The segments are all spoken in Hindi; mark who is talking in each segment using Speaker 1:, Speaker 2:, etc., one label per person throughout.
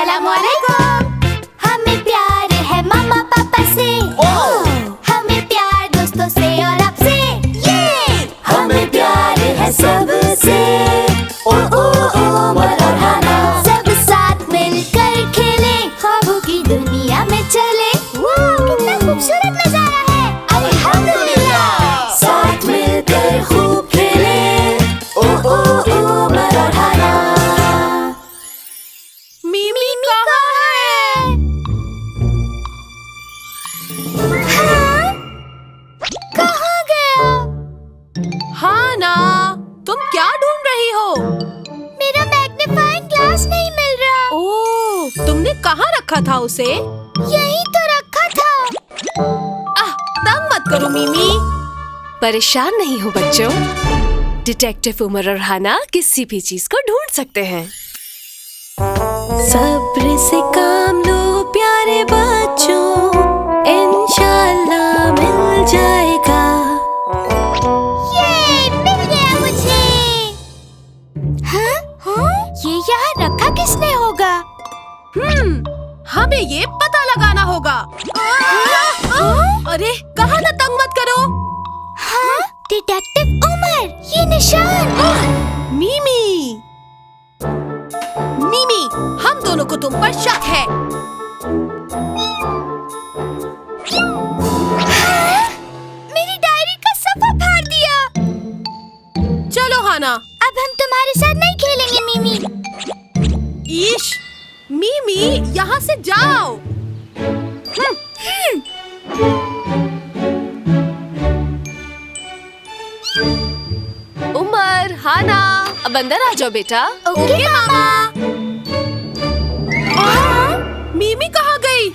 Speaker 1: अस्सलामुअलैकुम। हमें प्यार है मामा पापा से, हमें प्यार दोस्तों से और आपसे, ये
Speaker 2: हमें प्यार है सबसे। ओ ओ ओ मदर हाना,
Speaker 1: सब साथ मिलकर खेले, ख्वाबों की दुनिया में चले। कितना खूबसूरत नजारा है, अल्हम्दुलिल्लाह।
Speaker 2: साथ मिलकर खूब खेले। ओ ओ ओ मदर हाना।
Speaker 1: मिमी कहाँ है? हाँ? कहाँ गया?
Speaker 3: हाना, तुम क्या ढूंढ रही हो?
Speaker 1: मेरा मैग्नीफाइंग ग्लास नहीं मिल रहा।
Speaker 3: ओह, तुमने कहाँ रखा था उसे?
Speaker 1: यहीं तो रखा था।
Speaker 3: तंग मत करो मिमी।
Speaker 4: परेशान नहीं हो बच्चों, डिटेक्टिव उमर और हाना किसी भी चीज को ढूंढ सकते हैं। सब्र से काम लो प्यारे बच्चों, इंशाल्लाह मिल जाएगा।
Speaker 1: ये मिल गया मुझे। हाँ? ये यहाँ रखा किसने होगा?
Speaker 3: हमें ये पता लगाना होगा। अरे कहा ना, तंग मत करो।
Speaker 1: हाँ? डिटेक्टिव उमर, ये निशान।
Speaker 3: मिमी, मिमी, हम दोनों को तुम पर शक है।
Speaker 1: हाँ? मेरी डायरी का सफा फाड़ दिया।
Speaker 3: चलो हाना।
Speaker 1: अब हम तुम्हारे साथ नहीं खेलेंगे मिमी।
Speaker 3: ईश, मिमी, यहाँ से जाओ।
Speaker 4: उमर, हाना, अब अंदर आ जाओ बेटा।
Speaker 1: ओके मामा।
Speaker 3: मिमी कहाँ गई?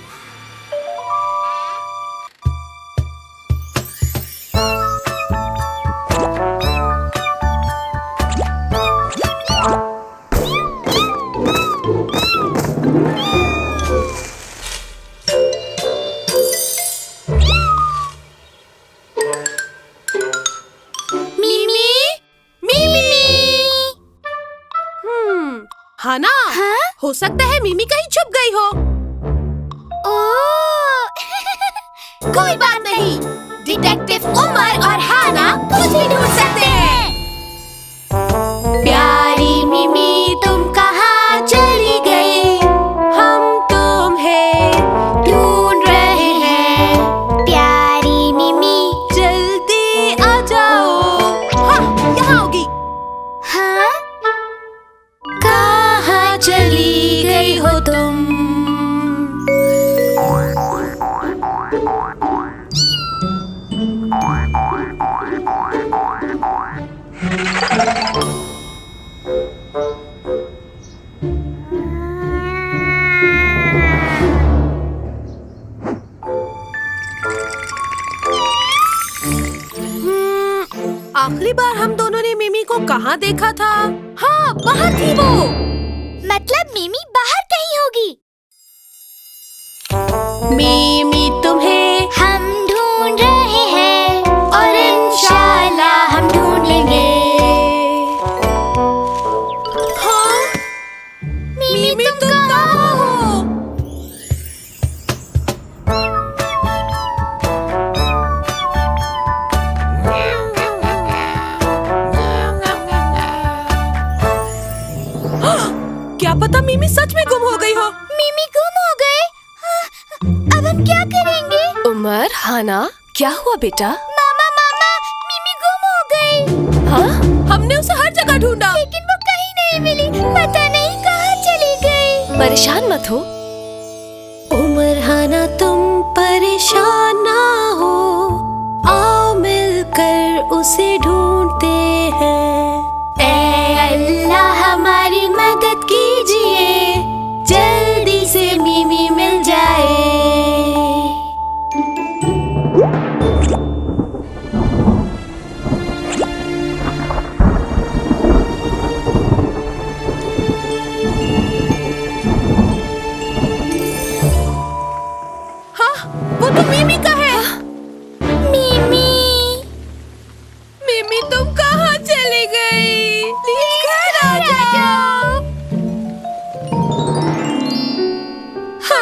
Speaker 1: मिमी, मिमी।
Speaker 3: हाना,
Speaker 1: हाँ?
Speaker 3: हो सकता है मिमी कहीं छुप गई हो।
Speaker 1: ओह, कोई बात नहीं। डिटेक्टिव उमर और हाना खुद ही ढूंढ सकते हैं। प्यारी मिमी तुम कहाँ चली गई?
Speaker 4: हम तुम्हें
Speaker 1: ढूंढ रहे हैं। प्यारी मिमी।
Speaker 4: जल्दी आ जाओ।
Speaker 3: हाँ, यहाँ होगी।
Speaker 1: हाँ? कहाँ चली गई हो तुम?
Speaker 3: आखिरी बार हम दोनों ने मिमी को कहाँ देखा था? हाँ, बाहर थी वो।
Speaker 1: मतलब मिमी बाहर कहीं होगी।
Speaker 3: मिमी तुम्हें
Speaker 1: हम ढूंढ रहे हैं और इंशाल्लाह हम ढूंढ लेंगे।
Speaker 3: हाँ?
Speaker 1: मिमी तुम
Speaker 3: तुम कहाँ हो? क्या पता मिमी सच में गुम हो गई हो।
Speaker 1: मिमी गुम हो गए। अब हम क्या करेंगे?
Speaker 4: उमर, हाना, क्या हुआ बेटा?
Speaker 1: मामा मामा, मिमी गुम हो गई।
Speaker 4: हाँ?
Speaker 3: हमने उसे हर जगह ढूंढा।
Speaker 1: लेकिन वो कहीं नहीं मिली। पता नहीं कहाँ चली गई।
Speaker 4: परेशान मत हो उमर, हाना, तुम परेशान ना हो। आओ मिलकर उसे ढूंढते हैं।
Speaker 1: ऐ अल्लाह हमारी मदद कीजिए, जल्दी से मिमी मिल जाए।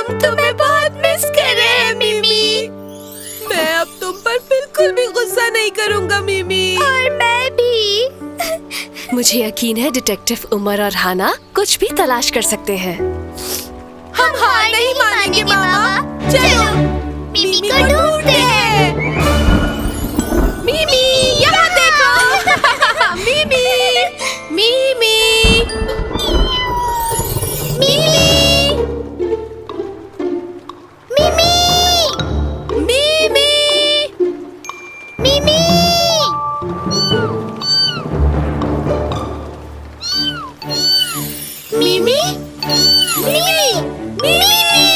Speaker 3: हम तुम्हें बहुत मिस कर रहे हैं मिमी। मैं अब तुम पर बिल्कुल भी गुस्सा नहीं करूंगा मिमी।
Speaker 1: और मैं भी।
Speaker 4: मुझे यकीन है डिटेक्टिव उमर और हाना कुछ भी तलाश कर सकते हैं।
Speaker 3: हम हार नहीं मानेंगे मामा। चलो
Speaker 1: मिमी को ढूंढते हैं।
Speaker 3: मिमी यहाँ देखो। मिमी मिमी
Speaker 1: मिमी मिमी
Speaker 3: मिमी
Speaker 1: मिमी मिमी मिमी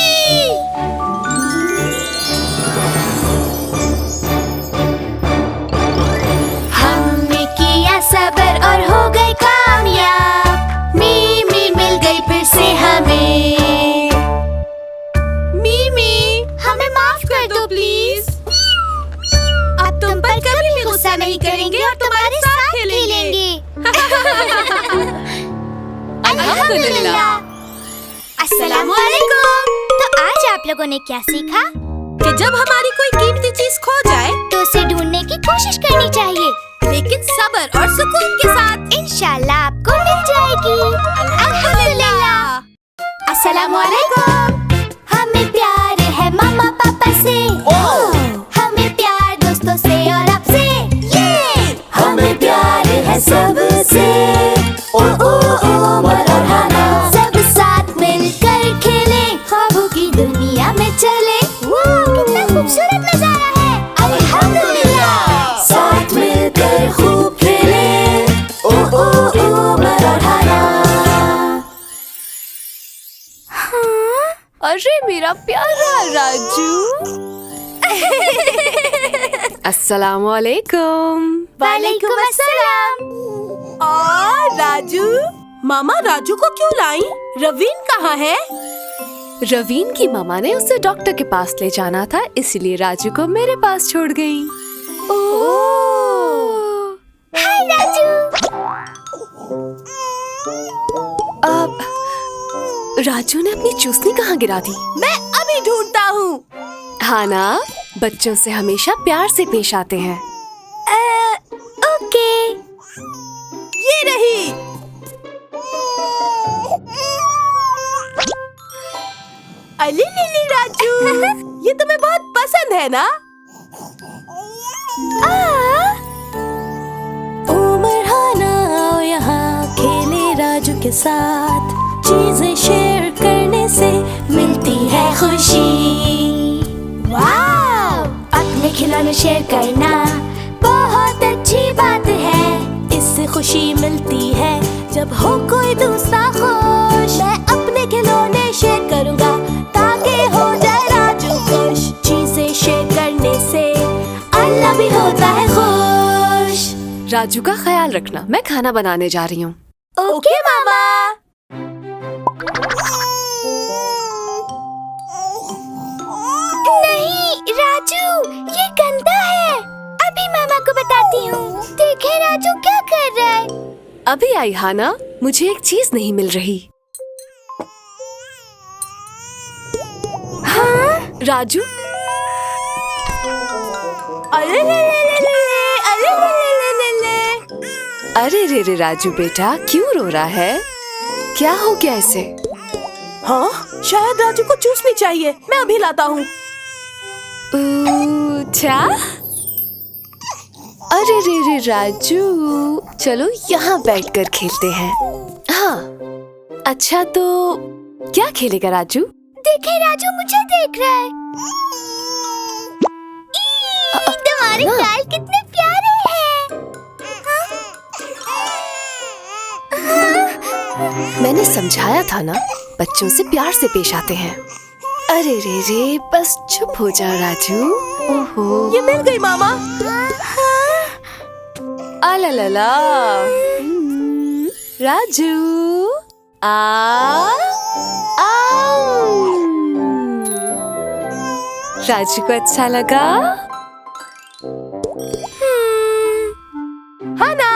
Speaker 1: हमने किया सब्र और हो गए कामयाब। मिमी मिल गई फिर से हमें।
Speaker 3: मिमी
Speaker 1: हमें माफ कर दो प्लीज। अब तुम पर कभी भी गुस्सा नहीं करेंगे और तुम्हारे साथ खेलेंगे। अल्हम्दुलिल्लाह। अस्सलामुअलैकुम। तो आज आप लोगों ने क्या सीखा?
Speaker 3: कि जब हमारी कोई कीमती चीज खो जाए
Speaker 1: तो उसे ढूंढने की कोशिश करनी चाहिए,
Speaker 3: लेकिन सब्र और सुकून के साथ।
Speaker 1: इंशाल्लाह आपको मिल जाएगी। अल्हम्दुलिल्लाह। अस्सलामुअलैकुम। हमें प्यार है मम्मा पापा से। हमें प्यार दोस्तों से और आपसे।
Speaker 2: हमें प्यार है सबसे। ओ ओ उमर और हाना।
Speaker 1: सब साथ मिलकर खेले, ख्वाबों की दुनिया में चले। कितना खूबसूरत नजारा है। अल्हम्दुलिल्लाह।
Speaker 2: साथ मिलकर खूब खेले। ओ ओ उमर और हाना।
Speaker 4: अरे मेरा प्यारा राजू। अस्सलामुअलैकुम।
Speaker 1: वालेकुम अस्सलाम।
Speaker 3: और राजू, मामा राजू को क्यों लाई? रवीन कहाँ है?
Speaker 4: रवीन की मामा ने उसे डॉक्टर के पास ले जाना था, इसलिए राजू को मेरे पास छोड़ गई।
Speaker 1: हाय राजू।
Speaker 4: अब राजू ने अपनी चूसनी कहाँ गिरा दी?
Speaker 3: मैं अभी ढूंढता हूँ।
Speaker 4: हाना, बच्चों से हमेशा प्यार से पेश आते हैं।
Speaker 1: ओके।
Speaker 3: ये रही। अली लिली राजू, ये तुम्हें बहुत पसंद है ना?
Speaker 2: उमर हाना आओ यहाँ खेले राजू के साथ। चीजें शेयर करने से मिलती है खुशी।
Speaker 1: वाव! अपने खिलौने शेयर करना बहुत अच्छी बात है।
Speaker 2: इससे खुशी मिलती है जब हो कोई दूसरा खुश।
Speaker 1: मैं अपने खिलौने शेयर करूँगा ताकि हो जाए राजू खुश।
Speaker 2: चीजें शेयर करने से
Speaker 1: अल्लाह भी होता है खुश।
Speaker 4: राजू का ख्याल रखना, मैं खाना बनाने जा रही हूँ।
Speaker 1: ओके मामा। नहीं राजू, ये गंदा है। अभी मामा को बताती हूँ। देखे राजू क्या कर रहा है।
Speaker 4: अभी आई हाना, मुझे एक चीज नहीं मिल रही।
Speaker 1: हाँ?
Speaker 4: राजू,
Speaker 3: अरे ले ले ले ले ले, अरे ले ले ले ले ले।
Speaker 4: अरे रे रे राजू बेटा, क्यों रो रहा है? क्या हो गया इसे?
Speaker 3: हाँ, शायद राजू को चूसनी चाहिए। मैं अभी लाता हूँ।
Speaker 4: क्या? अरे रे रे राजू, चलो यहाँ बैठकर खेलते हैं। हाँ, अच्छा तो क्या खेलेगा राजू?
Speaker 1: देखे राजू मुझे देख रहा है। तुम्हारे गाल कितने प्यारे हैं।
Speaker 4: मैंने समझाया था ना, बच्चों से प्यार से पेश आते हैं। अरे रे रे, बस चुप हो जाओ राजू। ओहो,
Speaker 3: ये मिल गई मामा।
Speaker 4: आलालाला। राजू, राजू को अच्छा लगा?
Speaker 3: हाना,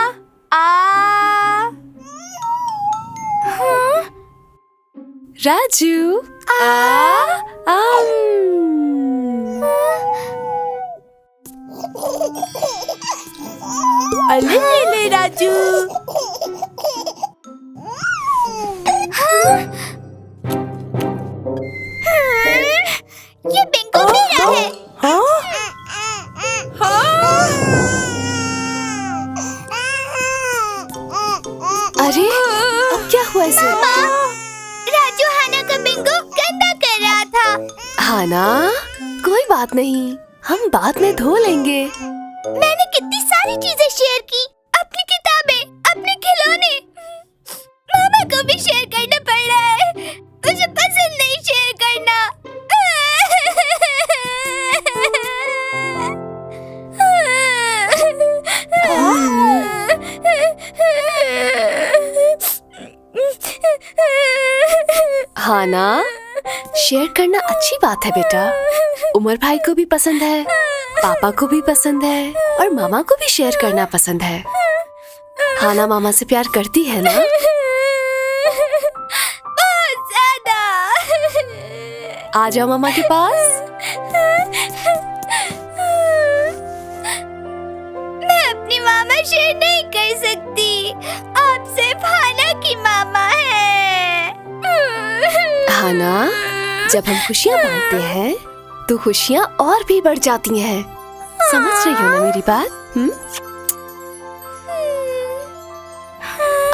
Speaker 4: राजू,
Speaker 3: अले ले राजू।
Speaker 1: ये बिंगो मेरा है।
Speaker 4: अरे अब क्या हुआ इसे?
Speaker 1: राजू हाना का बिंगो गंदा कर रहा था।
Speaker 4: हाना, कोई बात नहीं, हम बाद में धो लेंगे।
Speaker 1: मैंने कितनी सारी चीजें शेयर की, अपनी किताबें, अपने खिलौने। मामा को भी शेयर करना पड़ रहा है। मुझे पसंद नहीं शेयर करना।
Speaker 4: हाना, शेयर करना अच्छी बात है बेटा। उमर भाई को भी पसंद है, पापा को भी पसंद है और मामा को भी शेयर करना पसंद है। हाना मामा से प्यार करती है ना?
Speaker 1: बहुत ज्यादा।
Speaker 4: आ जाओ मामा के पास।
Speaker 1: मैं अपनी मामा शेयर नहीं कर सकती। आप सिर्फ हाना की मामा है।
Speaker 4: हाना, जब हम खुशियाँ बांटते हैं तो खुशियाँ और भी बढ़ जाती हैं। समझ रही हो ना मेरी बात?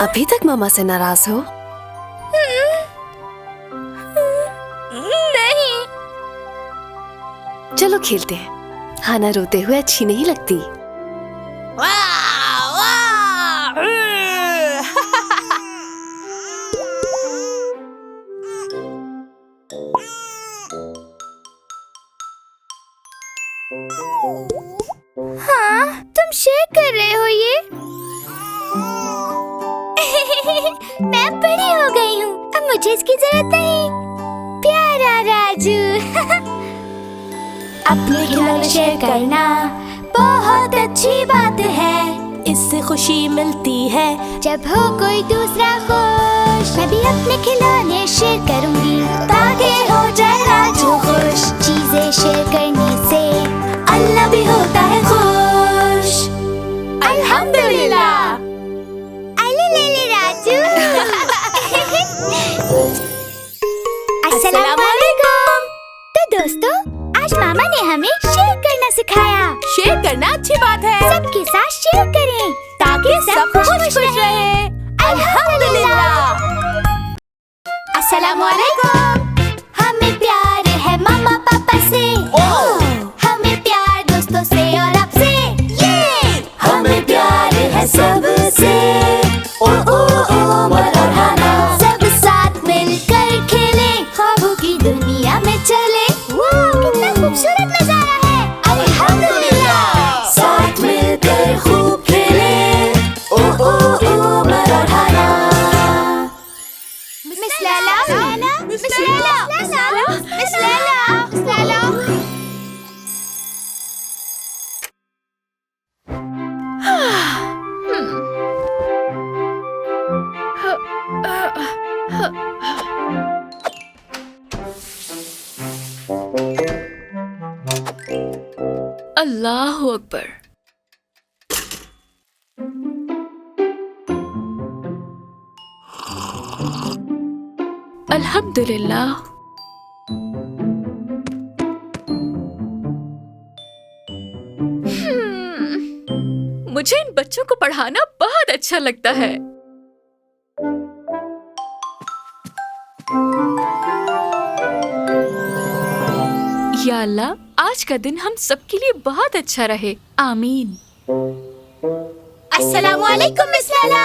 Speaker 4: अभी तक मामा से नाराज हो?
Speaker 1: नहीं।
Speaker 4: चलो खेलते हैं। हाना रोते हुए अच्छी नहीं लगती।
Speaker 1: हाँ, तुम शेयर कर रहे हो ये? मैं अब बड़ी हो गई हूँ, अब मुझे इसकी जरूरत नहीं। प्यारा राजू। अपने खिलौने शेयर करना बहुत अच्छी बात है।
Speaker 2: इससे खुशी मिलती है
Speaker 1: जब हो कोई दूसरा खुश। मैं भी अपने खिलौने शेयर करूंगी ताकि हो जाए राजू खुश। चीजें शेयर करने से अल्लाह भी होता है खुश।
Speaker 3: अल्हम्दुलिल्लाह।
Speaker 1: अले राजू। अस्सलाम वालेकुम। तो दोस्तों, आज मामा ने हमें शेयर करना सिखाया।
Speaker 3: शेयर करना अच्छी बात है,
Speaker 1: सबके साथ शेयर करें
Speaker 3: ताकि सब खुश रहे। अल्हम्दुलिल्लाह।
Speaker 1: अस्सलाम वालेकुम। हमें प्यार है मामा पापा से। हमें प्यार दोस्तों से और आपसे। ये हमें प्यार है सबसे। ओ उमर और हाना। सब साथ मिलकर खेले, ख्वाबों की दुनिया में चले। कितना खूबसूरत नजारा है। अल्हम्दुलिल्लाह। साथ मिलकर खूब खेले। ओ उमर और Hana. Miss Laila, miss Laila, miss Laila, miss Laila, miss Laila.
Speaker 4: अल्लाहु अकबर। अल्हम्दुलिल्लाह। मुझे इन बच्चों को पढ़ाना बहुत अच्छा लगता है। या अल्लाह, आज का दिन हम सबके लिए बहुत अच्छा रहे। आमीन।
Speaker 1: अस्सलाम वालेकुम मिस लैला।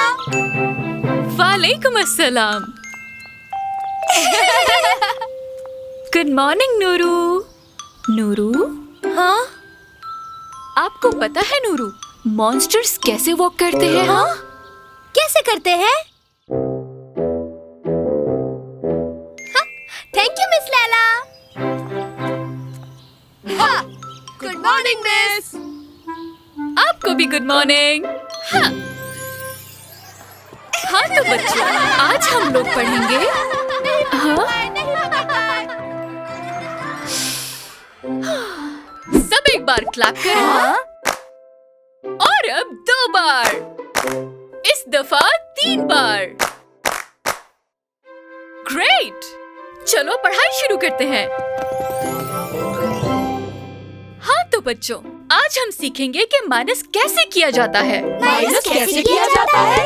Speaker 4: वालेकुम अस्सलाम। Good morning Nuru. नूरू? हाँ? आपको पता है नूरू, मॉन्स्टर्स कैसे वॉक करते हैं? हाँ?
Speaker 1: कैसे करते हैं? Thank you miss Laila.
Speaker 3: Good morning miss.
Speaker 4: आपको भी गुड मॉर्निंग। हाँ तो बच्चों, आज हम लोग पढ़ेंगे। हाँ?
Speaker 5: क्लैप करें। और अब 2 बार, इस दफा 3 बार। ग्रेट! चलो पढ़ाई शुरू करते हैं। हाँ तो बच्चों, आज हम सीखेंगे कि माइनस कैसे किया जाता है।
Speaker 1: माइनस कैसे किया जाता है?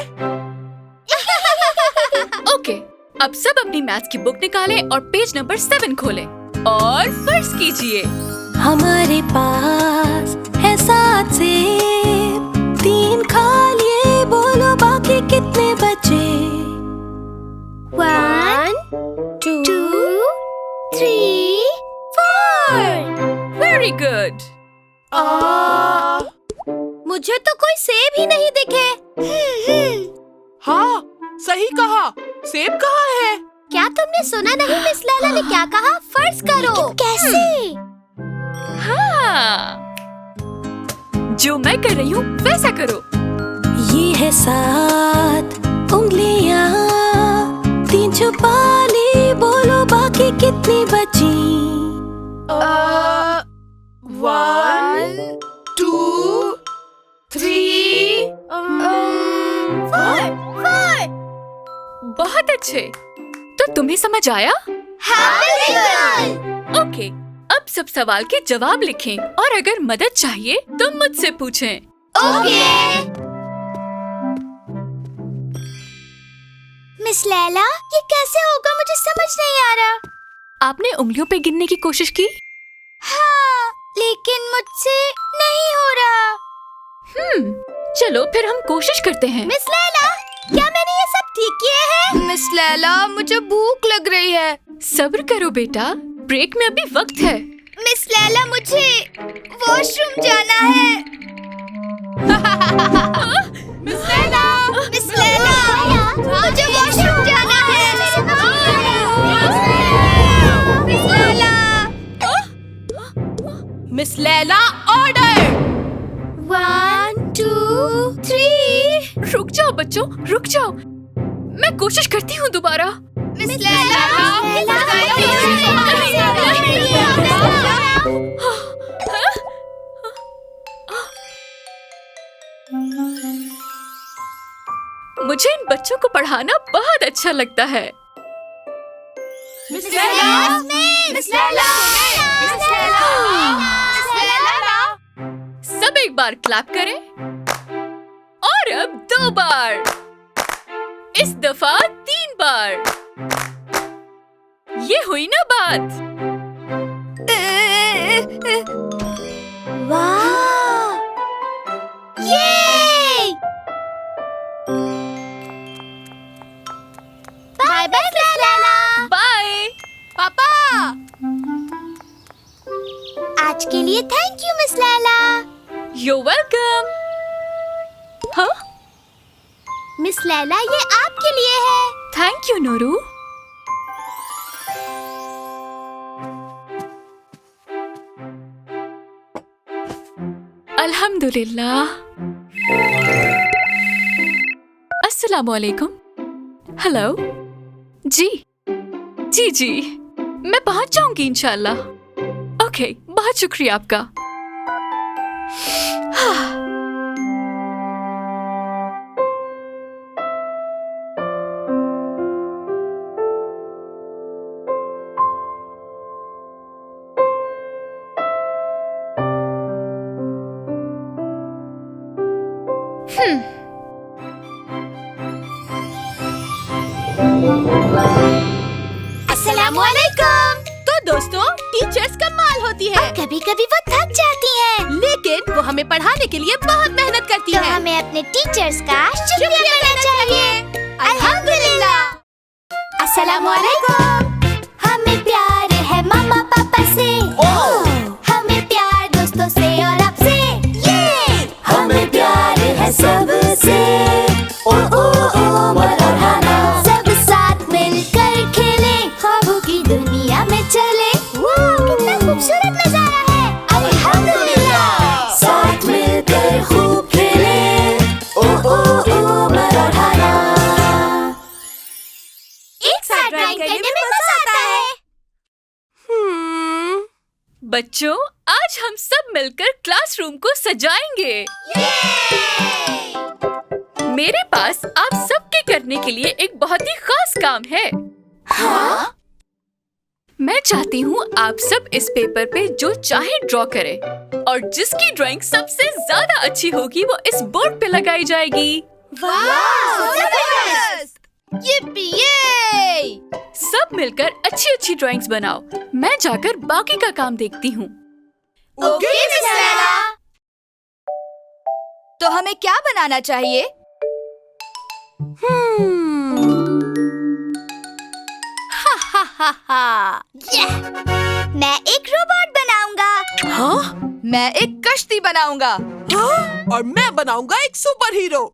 Speaker 5: ओके, अब सब अपनी मैथ्स की बुक निकालें और पेज नंबर 7 खोलें और फर्ज कीजिए।
Speaker 2: हमारे पास है 7 सेब, 3 खा लिए, बोलो बाकी कितने बचे?
Speaker 1: 1 2 3 4।
Speaker 5: Very good.
Speaker 1: मुझे तो कोई सेब ही नहीं दिखे।
Speaker 3: हाँ, सही कहा। सेब कहाँ है?
Speaker 1: क्या तुमने सुना नहीं मिस लैला ने क्या कहा? फर्ज करो। कैसे?
Speaker 5: हाँ, जो मैं कर रही हूँ वैसा करो।
Speaker 2: ये है 7 उंगलियां, 3 छुपा ली, बोलो बाकी कितनी बची?
Speaker 3: 1 2 3
Speaker 1: 4।
Speaker 5: बहुत अच्छे। तो तुम्हें समझ आया?
Speaker 1: हाँ, बिल्कुल।
Speaker 5: ओके, अब सब सवाल के जवाब लिखें और अगर मदद चाहिए तो मुझसे पूछें।
Speaker 1: ओके। मिस लैला, ये कैसे होगा? मुझे समझ नहीं आ रहा।
Speaker 5: आपने उंगलियों पे गिनने की कोशिश की?
Speaker 1: हाँ, लेकिन मुझसे नहीं हो रहा।
Speaker 5: चलो फिर हम कोशिश करते हैं।
Speaker 1: मिस लैला, क्या मैंने ये सब ठीक किए हैं?
Speaker 3: मिस लैला, मुझे भूख लग रही है।
Speaker 5: सब्र करो बेटा, ब्रेक में अभी वक्त है।
Speaker 1: मिस लैला, मुझे वॉशरूम जाना है।
Speaker 3: मिस लैला,
Speaker 1: मिस लैला, मुझे वॉशरूम जाना है। Miss Laila.
Speaker 3: Miss Laila, order.
Speaker 1: 1 2 3।
Speaker 5: रुक जाओ बच्चों, रुक जाओ। मैं कोशिश करती हूँ दोबारा।
Speaker 1: मिस लैला,
Speaker 5: मुझे इन बच्चों को पढ़ाना बहुत अच्छा लगता है।
Speaker 3: Miss Laila,
Speaker 1: miss Laila, miss Laila.
Speaker 5: सब एक बार क्लैप करें और अब 2 बार, इस दफा 3 बार। ये हुई ना बात?
Speaker 1: वाह! ये! Bye bye miss Laila.
Speaker 5: Bye
Speaker 3: पापा।
Speaker 1: आज के लिए thank you miss Laila.
Speaker 5: You welcome. हाँ,
Speaker 1: मिस लैला, ये आपके लिए है।
Speaker 5: Thank you Nooru. अल्हम्दुलिल्लाह। अस्सलामु अलैकुम। हेलो। जी जी जी, मैं पहुंच जाऊंगी इंशाल्लाह। ओके, बहुत शुक्रिया आपका।
Speaker 1: अस्सलामुअलैकुम।
Speaker 3: तो दोस्तों, टीचर्स कमाल होती है।
Speaker 1: कभी कभी वो थक जाती हैं,
Speaker 3: लेकिन वो हमें पढ़ाने के लिए बहुत मेहनत करती
Speaker 1: तो
Speaker 3: है।
Speaker 1: हमें अपने टीचर्स का शुक्रिया करना चाहिए। अल्हम्दुलिल्लाह। अस्सलामुअलैकुम। हमें प्यार है मम्मा पापा से, हमें प्यार दोस्तों से और आपसे। ये हमें प्यार है सबसे। ओ ओ ओ मरहबा। सब साथ मिलकर खेले, ख्वाबों की दुनिया में चले। कितना खूबसूरत नजारा है। अल्हम्दुलिल्लाह। साथ मिलकर खूब खेले। ओ ओ ओ मरहबा। एक साथ ड्राइंग करने में मजा आता है।
Speaker 5: बच्चों, आज हम सब मिलकर क्लासरूम को सजाएंगे। मेरे पास आप सबके करने के लिए एक बहुत ही खास काम है।
Speaker 1: हाँ?
Speaker 5: मैं चाहती हूँ आप सब इस पेपर पे जो चाहे ड्रॉ करें और जिसकी ड्राइंग सबसे ज्यादा अच्छी होगी वो इस बोर्ड पे लगाई जाएगी। सब मिलकर अच्छी अच्छी ड्राइंग्स बनाओ। मैं जाकर बाकी का काम देखती हूँ।
Speaker 1: Okay miss Laila. तो हमें क्या बनाना चाहिए? मैं एक रोबोट बनाऊंगा।
Speaker 3: हाँ?
Speaker 1: मैं एक कश्ती बनाऊंगा।
Speaker 3: हाँ? और मैं बनाऊंगा एक सुपर हीरो।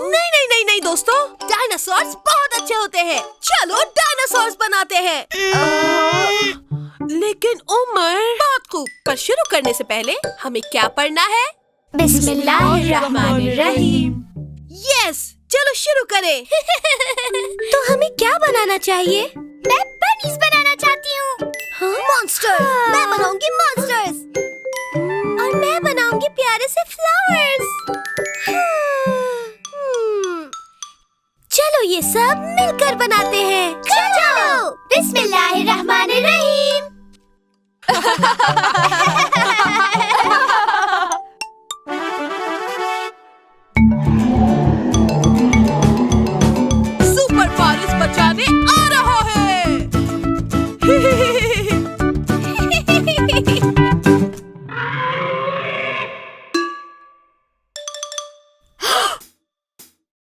Speaker 3: नहीं नहीं नहीं नहीं दोस्तों, डायनासोर्स बहुत अच्छे होते हैं। चलो डायनासोर्स बनाते हैं। लेकिन उमर, बहुत खूब, पर शुरू करने से पहले हमें क्या पढ़ना है?
Speaker 1: बिस्मिल्लाहिर्रहमानिर्रहीम।
Speaker 3: यस, चलो शुरू करें।
Speaker 2: तो हमें क्या बनाना चाहिए?
Speaker 1: मैं बनीज बनाना चाहती हूँ। मॉन्स्टर्स। मैं बनाऊंगी मॉन्स्टर्स।
Speaker 2: और मैं बनाऊंगी प्यारे से फ्लावर्स। चलो ये सब मिलकर बनाते हैं।
Speaker 1: चलो बिस्मिल्लाहिर्रहमानिर्रहीम।
Speaker 3: सुपर फारिस बचाने आ रहा है।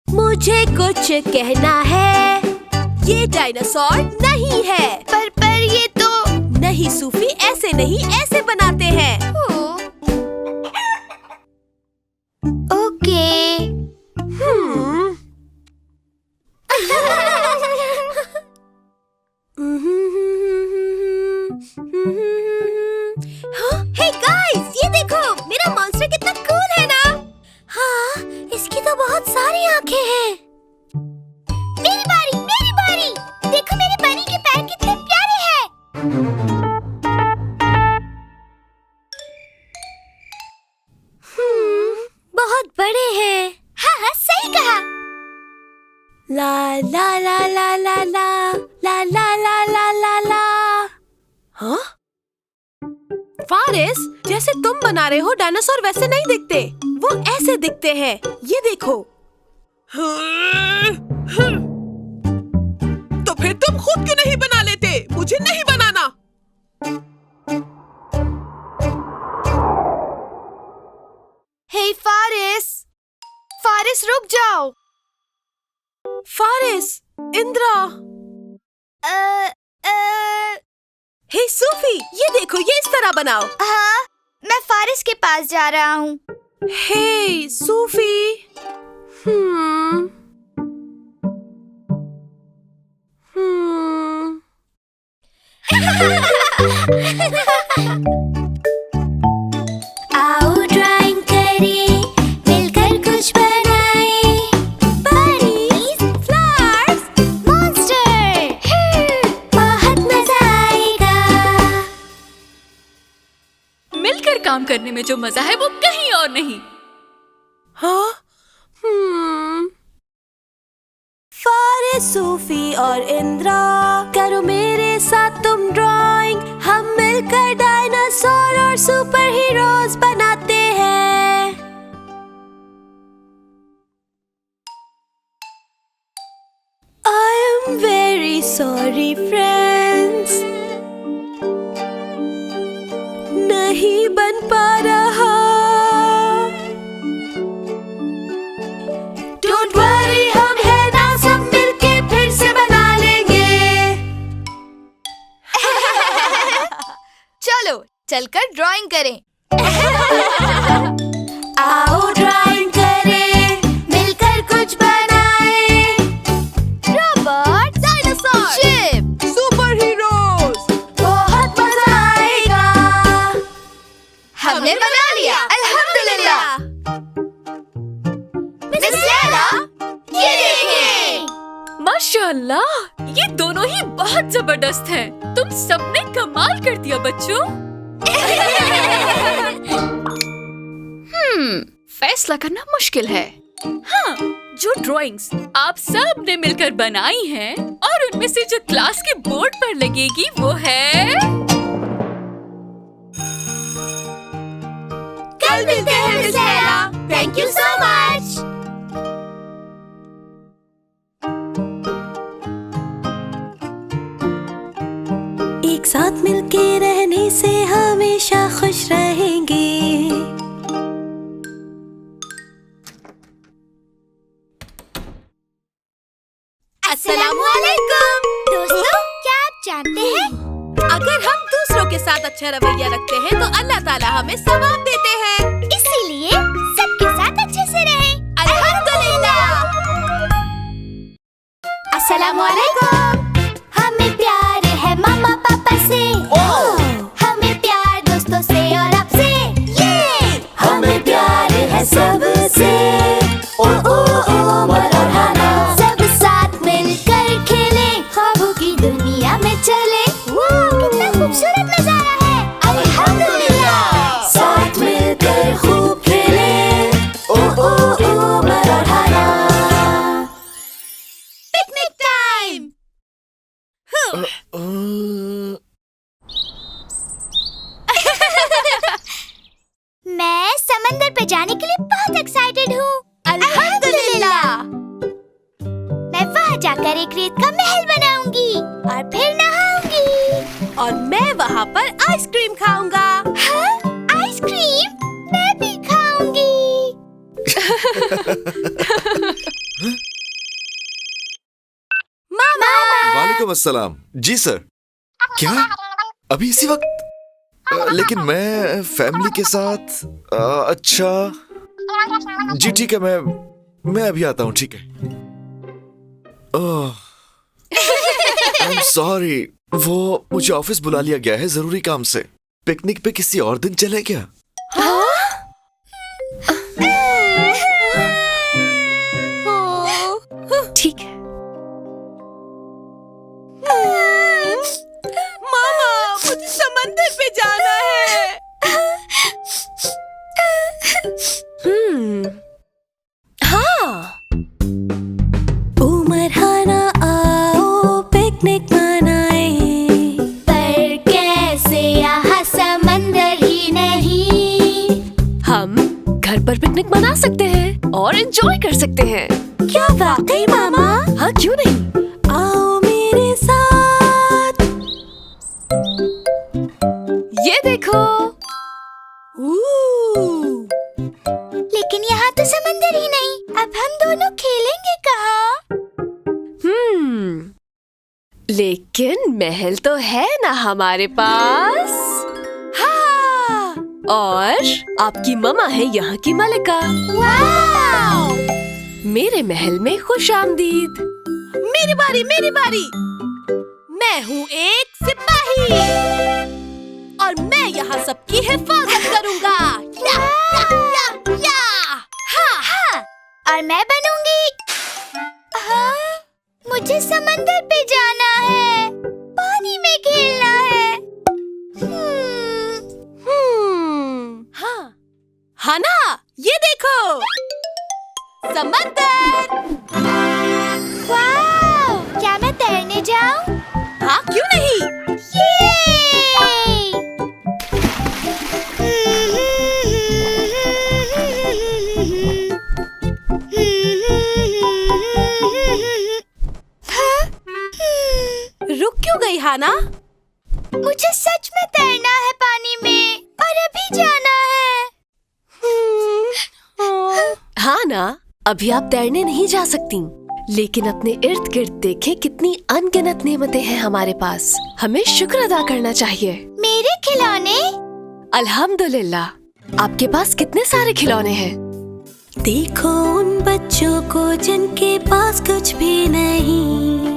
Speaker 2: मुझे कुछ कहना है।
Speaker 3: ये डायनासोर नहीं है।
Speaker 1: पर ये तो
Speaker 3: नहीं सूफी, ऐसे नहीं, ऐसे बनाते हैं।
Speaker 1: ओके।
Speaker 2: हे गाइस, ये देखो मेरा मॉन्स्टर कितना कूल है ना। हाँ, इसकी तो बहुत सारी आंखें हैं।
Speaker 1: मेरी बारी, मेरी बारी। देखो मेरे बनी के पैर कितने प्यारे हैं।
Speaker 2: बहुत बड़े हैं।
Speaker 1: हाँ हाँ, सही कहा।
Speaker 2: ला ला ला ला ला ला ला ला ला ला ला ला।
Speaker 3: हाँ? फारिस, जैसे तुम बना रहे हो डायनासोर वैसे नहीं दिखते, वो ऐसे दिखते हैं। ये देखो। तो फिर तुम खुद क्यों नहीं बना लेते? मुझे नहीं बनाना।
Speaker 1: हे फारिस, फारिस रुक जाओ।
Speaker 3: फारिस, इंद्रा, हे सूफी, ये देखो, ये इस तरह बनाओ।
Speaker 1: हाँ, मैं फारिस के पास जा रहा हूँ।
Speaker 3: हे सूफी।
Speaker 2: आओ ड्राइंग करें, मिलकर कुछ बनाएं। Bunnies, flowers,
Speaker 1: monster.
Speaker 2: बहुत मजा आएगा।
Speaker 5: मिलकर काम करने में जो मजा है वो कहीं और नहीं।
Speaker 3: हाँ?
Speaker 2: फारिस, सूफी और इंद्रा, करो मेरे साथ तुम ड्राइंग। हम मिलकर डायनासोर और सुपर हीरोज बनाते हैं। I am very sorry friends, नहीं बन पा रहा। Don't worry, हम हैं ना, सब मिलके फिर से बना लेंगे।
Speaker 1: चलो चलकर ड्राइंग करें।
Speaker 2: आओ ड्राइंग करें, मिलकर कुछ बनाएं।
Speaker 1: Robot, dinosaur, ship,
Speaker 3: super heroes.
Speaker 2: बहुत मजा आएगा।
Speaker 1: हमने बना लिया। अल्हम्दुलिल्लाह। मिस लैला, ये देखें।
Speaker 5: माशाल्लाह, ये दोनों ही बहुत जबरदस्त है। तुम सबने कमाल कर दिया बच्चों। फैसला करना मुश्किल है। हाँ, जो ड्राइंग्स आप सब ने मिलकर बनाई हैं और उनमें से जो क्लास के बोर्ड पर लगेगी वो है।
Speaker 1: कल मिलते हैं miss Laila. Thank you so much.
Speaker 2: एक साथ मिलके रहने से हमेशा खुश रहेंगे।
Speaker 1: अस्सलामुअलैकुम। दोस्तों, क्या आप जानते हैं
Speaker 3: अगर हम दूसरों के साथ अच्छा रवैया रखते हैं तो अल्लाह ताला हमें सवाब देते हैं।
Speaker 1: इसीलिए सबके साथ अच्छे से रहें।
Speaker 3: अल्हम्दुलिल्लाह।
Speaker 1: अस्सलामुअलैकुम। हमें प्यार है मामा पापा से। हमें प्यार दोस्तों से और आपसे। ये हमें प्यार है सबसे। ओ ओ ओ और हाना। सब साथ मिलकर खेले, ख्वाबों की दुनिया में चले। कितना खूबसूरत नजारा है। अल्हम्दुलिल्लाह। साथ मिलकर खूब खेले। ओ ओ ओ और हाना। Picnic time. मैं समंदर पे जाने के लिए बहुत एक्साइटेड हूँ।
Speaker 3: अल्हम्दुलिल्लाह।
Speaker 1: मैं वहाँ जाकर एक रेत का महल बनाऊंगी और फिर नहाऊंगी।
Speaker 3: और मैं वहाँ पर आइसक्रीम खाऊंगा।
Speaker 1: हाँ? आइसक्रीम? मैं भी खाऊंगी।
Speaker 3: मामा।
Speaker 6: वालेकुम अस्सलाम। जी सर। क्या अभी इसी वक्त? लेकिन मैं फैमिली के साथ। अच्छा जी ठीक है, मैं अभी आता हूँ। ठीक है। आई एम सॉरी, वो मुझे ऑफिस बुला लिया गया है जरूरी काम से। पिकनिक पे किसी और दिन चले क्या?
Speaker 4: ठीक है।
Speaker 3: मामा, मुझे समंदर पे जाना है।
Speaker 4: हाँ,
Speaker 2: उमर हाना आओ पिकनिक मनाए।
Speaker 1: पर कैसे यहाँ समंदर ही नहीं।
Speaker 4: हम घर पर पिकनिक मना सकते हैं और एंजॉय कर सकते हैं।
Speaker 2: क्या वाकई मामा?
Speaker 4: हाँ, क्यों नहीं?
Speaker 2: आओ मेरे साथ।
Speaker 4: ये देखो।
Speaker 1: लेकिन यहाँ तो समंदर ही नहीं। अब हम दोनों खेलेंगे कहाँ?
Speaker 4: लेकिन महल तो है ना हमारे पास। हाँ, और आपकी मम्मा है यहाँ की मलिका।
Speaker 1: वाव!
Speaker 4: मेरे महल में खुश आमदीद।
Speaker 3: मेरी बारी, मेरी बारी। मैं हूँ एक सिपाही और मैं यहाँ सबकी हिफाजत करूँगा। या, या, या।
Speaker 1: हाँ, और मैं बनूंगी। हाँ, मुझे समंदर पे जाना है, पानी में खेलना है।
Speaker 3: हाँ, हाना, ये देखो समंदर।
Speaker 1: वाव! क्या मैं तैरने जाऊं?
Speaker 3: हाँ, क्यों नहीं? रुक क्यों गई हाना?
Speaker 1: मुझे सच में तैरना है पानी में और अभी जाना है।
Speaker 4: हाँ ना, अभी आप तैरने नहीं जा सकती, लेकिन अपने इर्द गिर्द देखें कितनी अनगिनत नेमतें हैं हमारे पास। हमें शुक्र अदा करना चाहिए।
Speaker 1: मेरे खिलौने?
Speaker 4: अल्हम्दुलिल्लाह, आपके पास कितने सारे खिलौने हैं।
Speaker 2: देखो उन बच्चों को जिनके पास कुछ भी नहीं,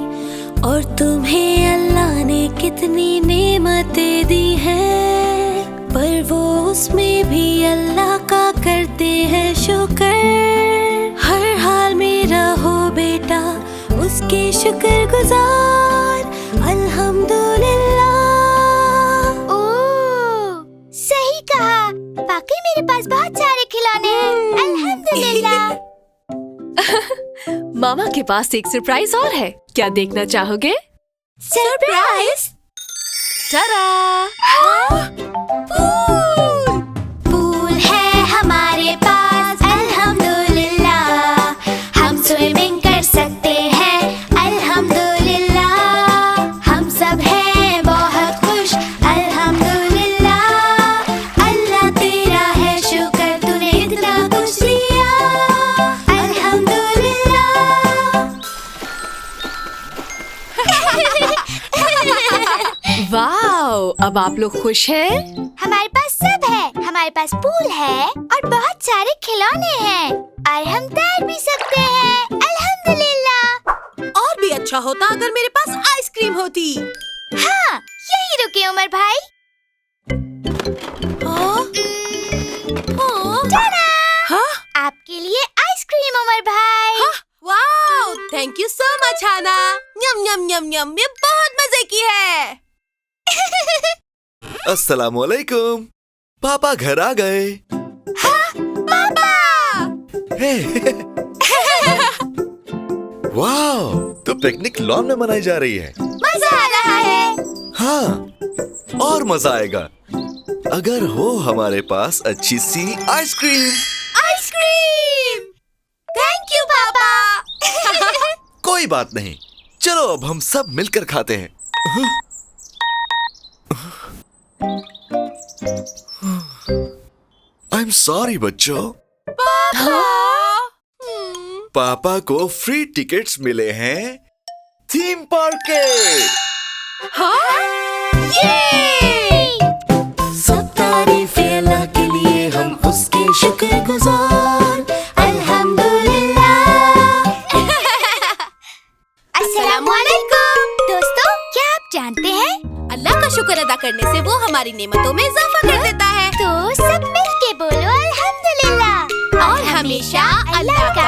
Speaker 2: और तुम्हें अल्लाह ने कितनी नेमतें दी हैं, पर वो उसमें भी अल्लाह का करते हैं शुक्र। हर हाल में रहो बेटा उसके शुक्रगुजार। अल्हम्दुलिल्लाह।
Speaker 4: मामा के पास एक सरप्राइज और है, क्या देखना चाहोगे?
Speaker 3: सरप्राइज।
Speaker 1: पूल है हमारे पास अल्हम्दुलिल्लाह, हम स्विमिंग कर सकते हैं अल्हम्दुलिल्लाह, हम सब हैं बहुत खुश अल्हम्दुलिल्लाह, अल्लाह तेरा है शुक्र तूने इतना कुछ दिया अल्हम्दुलिल्लाह।
Speaker 4: वाओ, अब आप लोग खुश हैं?
Speaker 1: हमारे पास सब है, हमारे पास पूल है और बहुत सारे खिलौने हैं और हम तैर भी सकते हैं अल्हम्दुलिल्लाह।
Speaker 3: और भी अच्छा होता अगर मेरे पास आइसक्रीम होती।
Speaker 1: हाँ, यही रुके उमर भाई। टाडा!
Speaker 3: हाँ?
Speaker 1: आपके लिए आइसक्रीम उमर भाई।
Speaker 3: Wow, thank you so much Hana. Yum yum yum yum, ये बहुत मजे की है।
Speaker 6: अस्सलामुअलैकुम, पापा घर आ गए।
Speaker 3: पापा!
Speaker 6: हे, वाह, तो पिकनिक लॉन में मनाई जा रही है।
Speaker 1: मजा आ रहा है।
Speaker 6: हाँ, और मजा आएगा अगर हो हमारे पास अच्छी सी आइसक्रीम।
Speaker 1: आइसक्रीम!
Speaker 3: थैंक यू पापा।
Speaker 6: कोई बात नहीं, चलो अब हम सब मिलकर खाते हैं। आई एम सॉरी बच्चों, पापा को फ्री टिकट्स मिले हैं थीम पार्क के। सब तारीफें अल्लाह के लिए, हम उसके शुक्रगुजार
Speaker 1: अल्हम्दुलिल्लाह। अस्सलामुअलैकुम। दोस्तों, क्या आप जानते हैं
Speaker 3: अल्लाह का शुक्र अदा करने से वो हमारी नेमतों में इजाफा कर देता है।
Speaker 1: तो सब मिलके बोलो अल्हम्दुलिल्लाह
Speaker 3: और हमेशा अल्लाह का